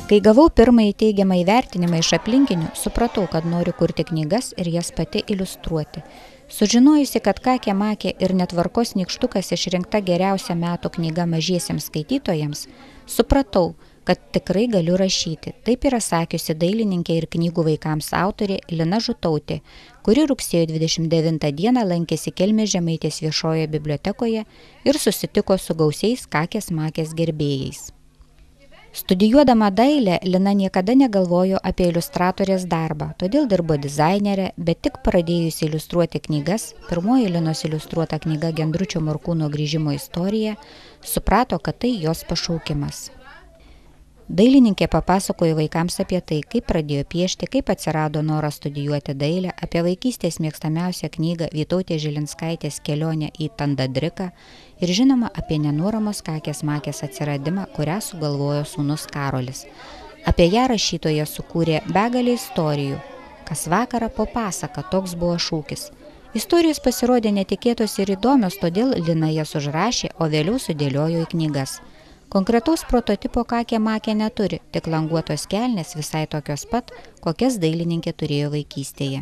Kai gavau pirmąjį teigiamą įvertinimą iš aplinkinių, supratau, kad noriu kurti knygas ir jas pati iliustruoti. Sužinojusi, kad Kakė Makė ir Netvarkos nykštukas išrinkta geriausia metų knyga mažiesiems skaitytojams, supratau, kad tikrai galiu rašyti. Taip yra sakiusi dailininkė ir knygų vaikams autorė Lina Žutautė, kuri rugsėjo 29 dieną lankėsi Kelmės Žemaitės viešojoje bibliotekoje ir susitiko su gausiais Kakės Makės gerbėjais. Studijuodama dailę, Lina niekada negalvojo apie iliustratorės darbą, todėl dirbo dizainerė, bet tik pradėjusi iliustruoti knygas, pirmoji Linos iliustruota knyga Gendručio Morkūno grįžimo istorija, suprato, kad tai jos pašaukimas. Dailininkė papasakojo vaikams apie tai, kaip pradėjo piešti, kaip atsirado noras studijuoti dailę, apie vaikystės mėgstamiausią knygą Vytautės Žilinskaitės Kelionė į Tandadriką ir žinoma apie nenuoramos Kakės Makės atsiradimą, kurią sugalvojo sūnus Karolis. Apie ją rašytoja sukūrė begalę istorijų. Kas vakarą po pasaką, toks buvo šūkis. Istorijos pasirodė netikėtos ir įdomios, todėl Lina jas užrašė, o vėliau sudėliojo į knygas. Konkretaus prototipo Kakė Makė neturi, tik languotos kelnės visai tokios pat, kokias dailininkė turėjo vaikystėje.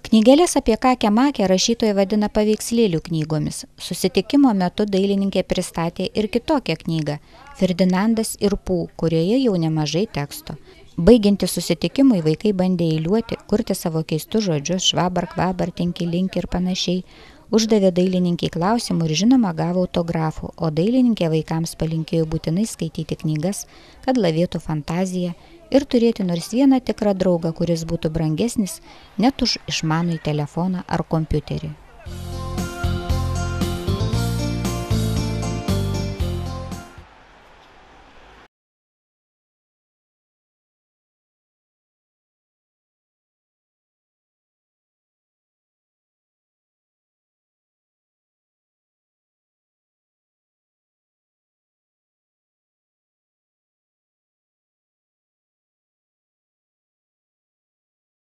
Knygelės apie Kakę Makę rašytoja vadina paveikslėlių knygomis. Susitikimo metu dailininkė pristatė ir kitokią knygą Ferdinandas ir Pū, kurioje jau nemažai teksto. Baigianti susitikimui vaikai bandė eiliuoti, kurti savo keistus žodžius, švabar, kvabar, tinki, link ir panašiai. Uždavė dailininkiai klausimų ir žinoma gavo autografų, o dailininkė vaikams palinkėjo būtinai skaityti knygas, kad lavėtų fantazija ir turėti nors vieną tikrą draugą, kuris būtų brangesnis net už išmanųjį telefoną ar kompiuterį.